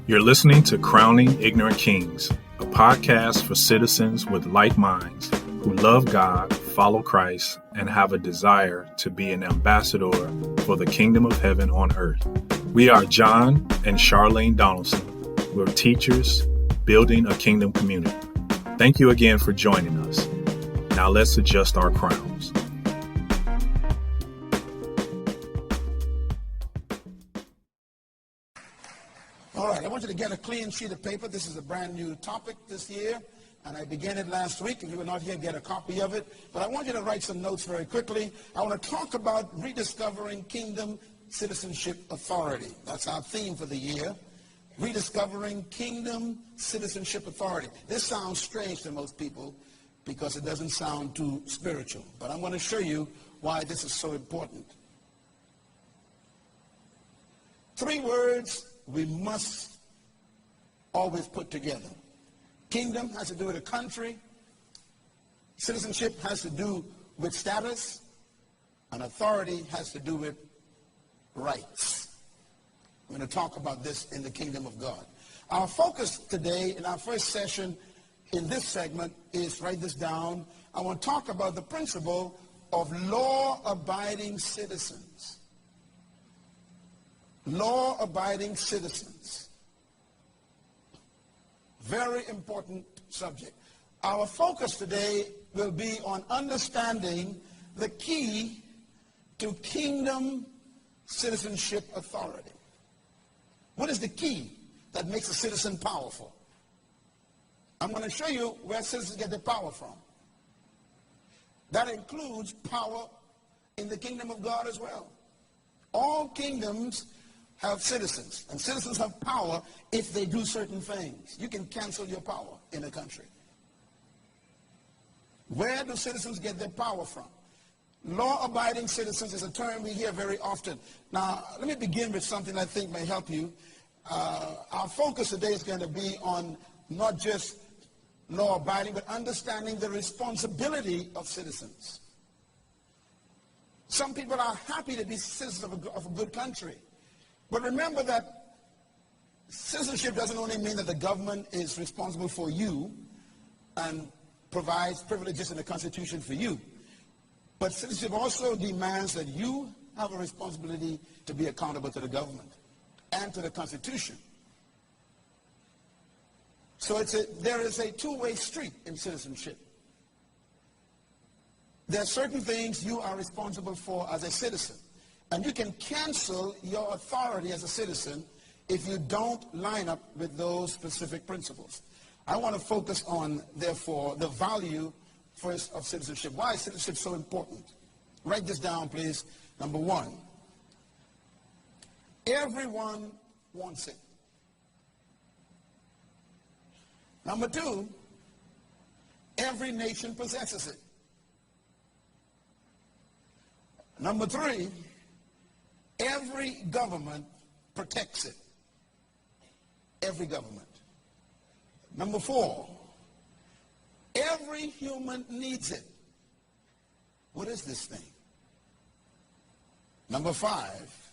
You're listening to Crowning Ignorant Kings, a podcast for citizens with like minds who love God, follow Christ, and have a desire to be an ambassador for the kingdom of heaven on earth. We are John and Charlene Donelson. We're teachers building a kingdom community. Thank you again for joining us. Now let's adjust our crowns. All right, I want you to get a clean sheet of paper. This is a brand new topic this year, and I began it last week. If you were not here, get a copy of it. But I want you to write some notes very quickly. I want to talk about rediscovering kingdom citizenship authority. That's our theme for the year. Rediscovering kingdom citizenship authority. This sounds strange to most people because it doesn't sound too spiritual. But I'm going to show you why this is so important. 3 words we must always put together. Kingdom has to do with a country. Citizenship has to do with status. And authority has to do with rights. We're going to talk about this in the kingdom of God. Our focus today in our first session in this segment is, write this down, I want to talk about the principle of law-abiding citizens. Law-abiding citizens. Very important subject. Our focus today will be on understanding the key to kingdom citizenship authority. What is the key that makes a citizen powerful? I'm going to show you where citizens get their power from. That includes power in the kingdom of God as well. All kingdoms have citizens, and citizens have power if they do certain things. You can cancel your power in a country. Where do citizens get their power from? Law-abiding citizens is a term we hear very often. Now, let me begin with something I think may help you. Our focus today is going to be on not just law-abiding, but understanding the responsibility of citizens. Some people are happy to be citizens of a good country. But remember that citizenship doesn't only mean that the government is responsible for you and provides privileges in the Constitution for you. But citizenship also demands that you have a responsibility to be accountable to the government and to the Constitution. So there is a two-way street in citizenship. There are certain things you are responsible for as a citizen. And you can cancel your authority as a citizen if you don't line up with those specific principles. I want to focus on, therefore, the value first of citizenship. Why is citizenship so important? Write this down, please. Number 1, everyone wants it. Number 2, every nation possesses it. Number 3, every government protects it. Every government. Number 4, every human needs it. What is this thing? Number 5,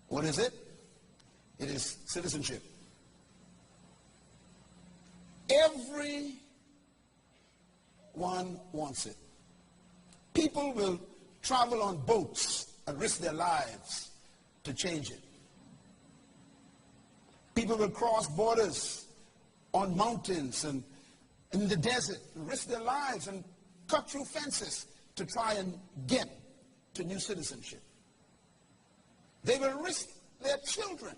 what is it? It is citizenship. Everyone wants it. People will travel on boats and risk their lives to change it. People will cross borders on mountains and in the desert and risk their lives and cut through fences to try and get to new citizenship. They will risk their children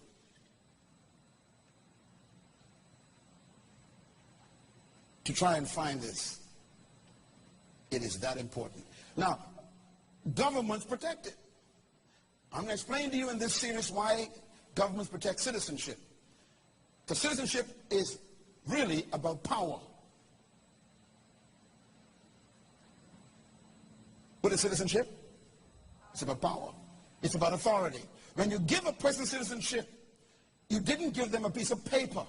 to try and find this. It is that important. Now, governments protect it. I'm going to explain to you in this series why governments protect citizenship. Because citizenship is really about power. What is citizenship? It's about power. It's about authority. When you give a person citizenship, you didn't give them a piece of paper.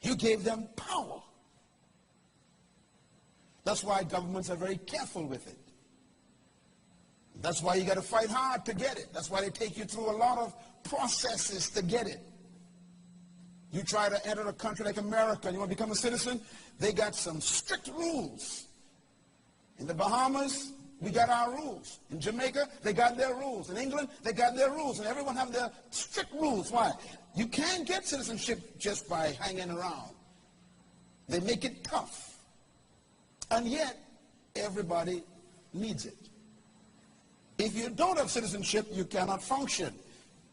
You gave them power. That's why governments are very careful with it. That's why you got to fight hard to get it. That's why they take you through a lot of processes to get it. You try to enter a country like America, you want to become a citizen, they got some strict rules. In the Bahamas, we got our rules. In Jamaica, they got their rules. In England, they got their rules. And everyone have their strict rules. Why? You can't get citizenship just by hanging around. They make it tough. And yet, everybody needs it. If you don't have citizenship, you cannot function.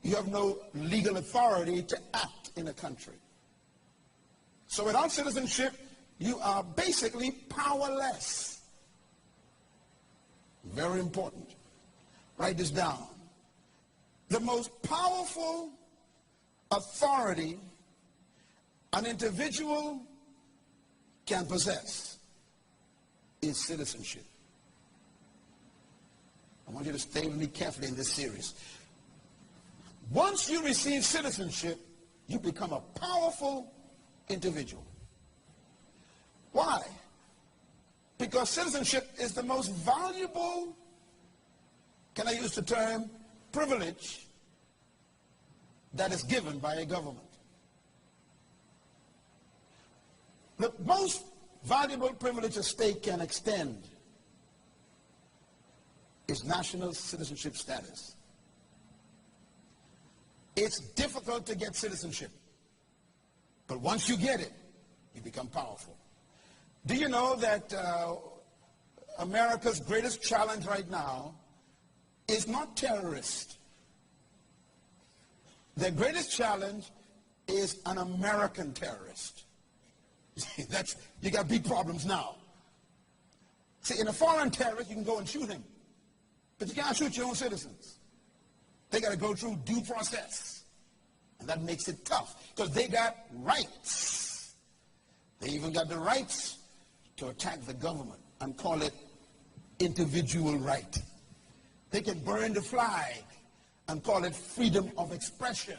You have no legal authority to act in a country. So without citizenship, you are basically powerless. Very important. Write this down. The most powerful authority an individual can possess is citizenship. I want you to stay with me carefully in this series. Once you receive citizenship, you become a powerful individual. Why? Because citizenship is the most valuable, can I use the term, privilege that is given by a government. The most valuable privilege a state can extend is national citizenship status. It's difficult to get citizenship, but once you get it, you become powerful. Do you know that America's greatest challenge right now is not terrorists? Their greatest challenge is an American terrorist. You got big problems now. See, in a foreign terrorist, you can go and shoot him, but you can't shoot your own citizens. They got to go through due process, and that makes it tough because they got rights. They even got the rights to attack the government and call it individual right. They can burn the flag and call it freedom of expression.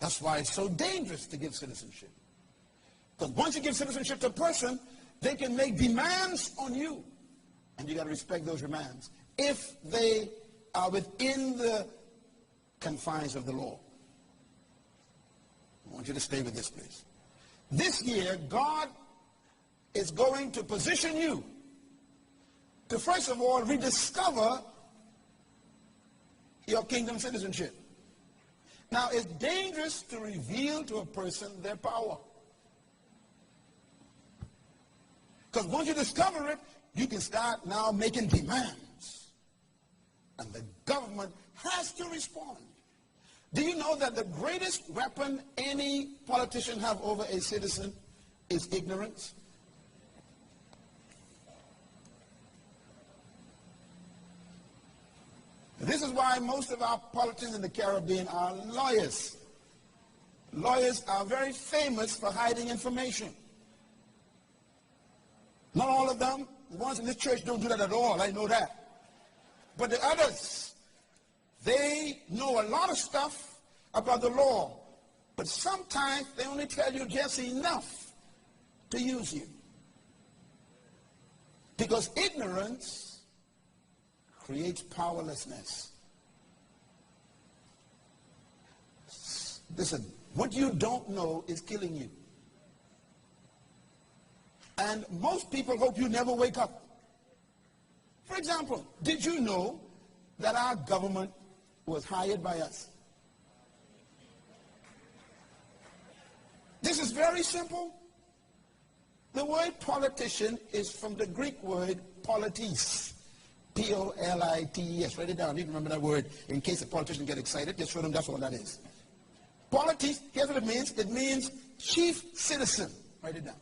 That's why it's so dangerous to give citizenship. Because once you give citizenship to a person, they can make demands on you. And you got to respect those demands if they are within the confines of the law. I want you to stay with this, please. This year, God is going to position you to, first of all, rediscover your kingdom citizenship. Now, it's dangerous to reveal to a person their power. Because once you discover it, you can start now making demands. And the government has to respond. Do you know that the greatest weapon any politician have over a citizen is ignorance? This is why most of our politicians in the Caribbean are lawyers. Lawyers are very famous for hiding information. Not all of them. The ones in this church don't do that at all. I know that. But the others, they know a lot of stuff about the law. But sometimes they only tell you just enough to use you. Because ignorance creates powerlessness. Listen, what you don't know is killing you. And most people hope you never wake up. For example, did you know that our government was hired by us? This is very simple. The word politician is from the Greek word politis. P-O-L-I-T-E-S. Write it down. You can remember that word in case a politician gets excited. Just show them that's all that is. Politis, here's what it means. It means chief citizen. Write it down.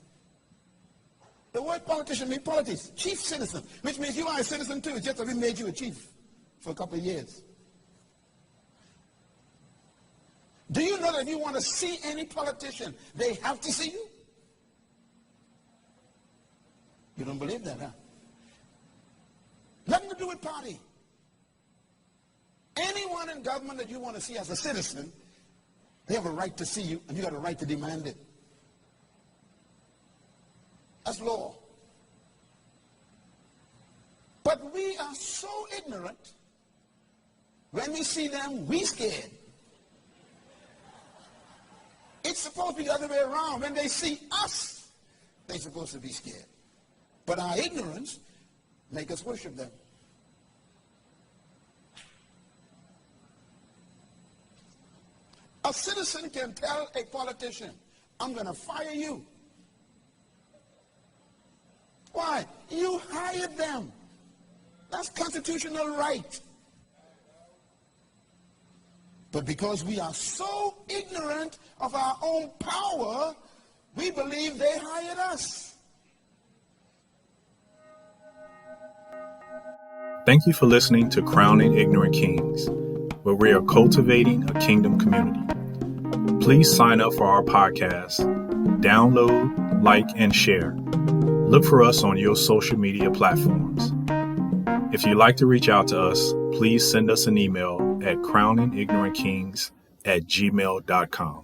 The word politician means politis, chief citizen, which means you are a citizen too. It's just that we made you a chief for a couple of years. Do you know that if you want to see any politician, they have to see you? You don't believe that, huh? Nothing to do with party. Anyone in government that you want to see as a citizen, they have a right to see you, and you got a right to demand it. That's law. But we are so ignorant, when we see them, we scared. It's supposed to be the other way around. When they see us, they're supposed to be scared. But our ignorance make us worship them. A citizen can tell a politician, I'm going to fire you. Why? You hired them. That's constitutional right. But because we are so ignorant of our own power, we believe they hired us. Thank you for listening to Crowning Ignorant Kings, where we are cultivating a kingdom community. Please sign up for our podcast, download, like, and share. Look for us on your social media platforms. If you'd like to reach out to us, please send us an email at crowningignorantkings@gmail.com.